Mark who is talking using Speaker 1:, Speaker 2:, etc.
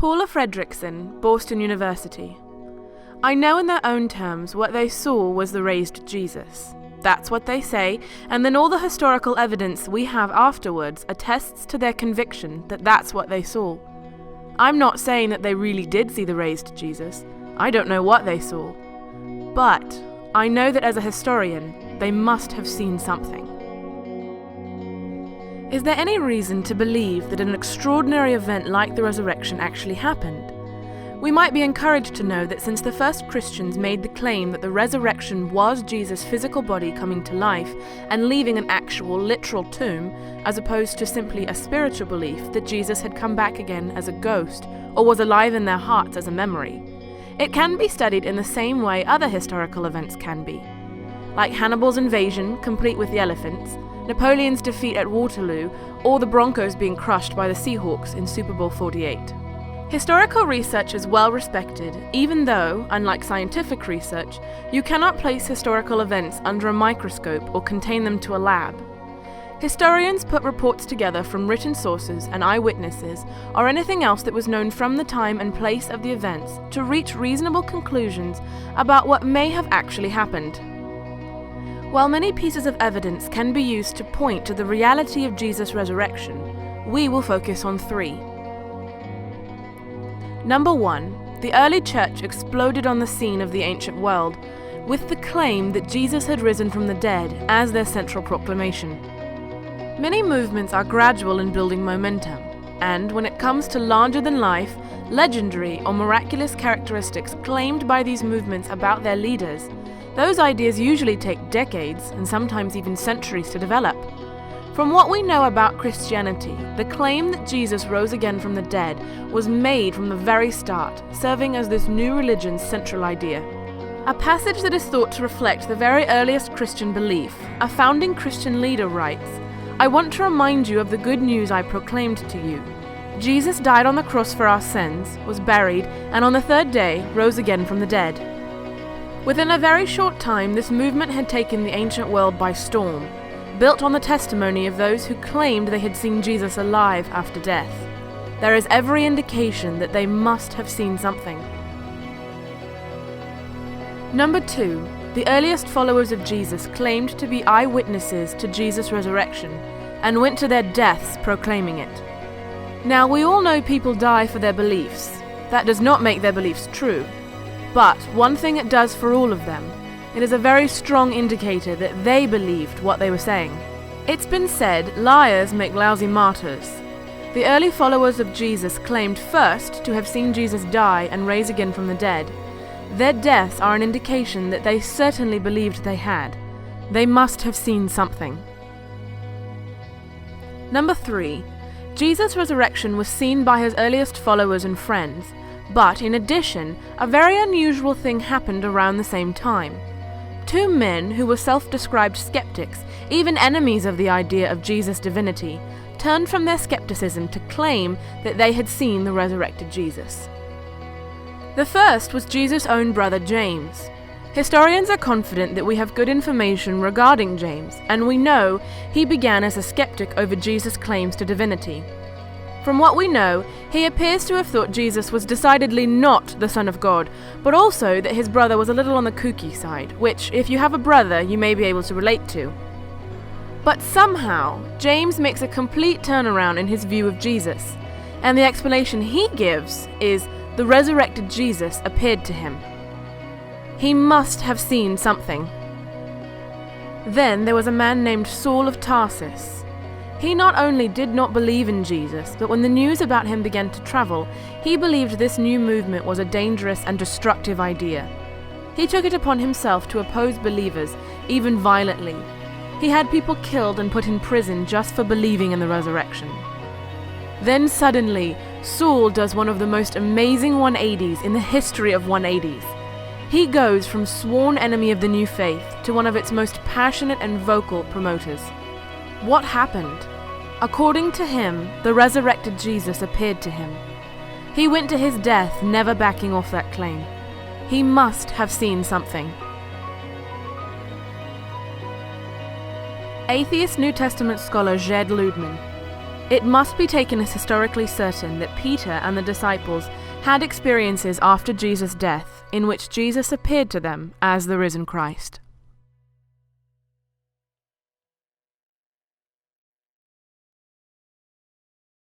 Speaker 1: Paula Fredrickson, Boston University. I know in their own terms what they saw was the raised Jesus. That's what they say, and then all the historical evidence we have afterwards attests to their conviction that that's what they saw. I'm not saying that they really did see the raised Jesus. I don't know what they saw. But I know that as a historian, they must have seen something. Is there any reason to believe that an extraordinary event like the resurrection actually happened? We might be encouraged to know that since the first Christians made the claim that the resurrection was Jesus' physical body coming to life and leaving an actual literal tomb, as opposed to simply a spiritual belief that Jesus had come back again as a ghost or was alive in their hearts as a memory, it can be studied in the same way other historical events can be. Like Hannibal's invasion, complete with the elephants, Napoleon's defeat at Waterloo, or the Broncos being crushed by the Seahawks in Super Bowl 48. Historical research is well respected, even though, unlike scientific research, you cannot place historical events under a microscope or contain them to a lab. Historians put reports together from written sources and eyewitnesses, or anything else that was known from the time and place of the events, to reach reasonable conclusions about what may have actually happened. While many pieces of evidence can be used to point to the reality of Jesus' resurrection, we will focus on three. Number 1, the early church exploded on the scene of the ancient world with the claim that Jesus had risen from the dead as their central proclamation. Many movements are gradual in building momentum, and when it comes to larger-than-life, legendary or miraculous characteristics claimed by these movements about their leaders, those ideas usually take decades and sometimes even centuries to develop. From what we know about Christianity, the claim that Jesus rose again from the dead was made from the very start, serving as this new religion's central idea. A passage that is thought to reflect the very earliest Christian belief, a founding Christian leader writes, "I want to remind you of the good news I proclaimed to you. Jesus died on the cross for our sins, was buried, and on the third day rose again from the dead." Within a very short time, this movement had taken the ancient world by storm, built on the testimony of those who claimed they had seen Jesus alive after death. There is every indication that they must have seen something. Number 2, the earliest followers of Jesus claimed to be eyewitnesses to Jesus' resurrection and went to their deaths proclaiming it. Now, we all know people die for their beliefs. That does not make their beliefs true. But one thing it does for all of them, it is a very strong indicator that they believed what they were saying. It's been said, liars make lousy martyrs. The early followers of Jesus claimed first to have seen Jesus die and rise again from the dead. Their deaths are an indication that they certainly believed they had. They must have seen something. Number 3, Jesus' resurrection was seen by his earliest followers and friends. But in addition, a very unusual thing happened around the same time. Two men who were self-described skeptics, even enemies of the idea of Jesus' divinity, turned from their skepticism to claim that they had seen the resurrected Jesus. The first was Jesus' own brother James. Historians are confident that we have good information regarding James, and we know he began as a skeptic over Jesus' claims to divinity. From what we know, he appears to have thought Jesus was decidedly not the Son of God, but also that his brother was a little on the kooky side, which, if you have a brother, you may be able to relate to. But somehow, James makes a complete turnaround in his view of Jesus, and the explanation he gives is the resurrected Jesus appeared to him. He must have seen something. Then there was a man named Saul of Tarsus. He not only did not believe in Jesus, but when the news about him began to travel, he believed this new movement was a dangerous and destructive idea. He took it upon himself to oppose believers, even violently. He had people killed and put in prison just for believing in the resurrection. Then suddenly, Saul does one of the most amazing 180s in the history of 180s. He goes from sworn enemy of the new faith to one of its most passionate and vocal promoters. What happened? According to him, the resurrected Jesus appeared to him. He went to his death, never backing off that claim. He must have seen something. Atheist New Testament scholar Jed Lubman. It must be taken as historically certain that Peter and the disciples had experiences after Jesus' death in which Jesus appeared to them as the risen Christ.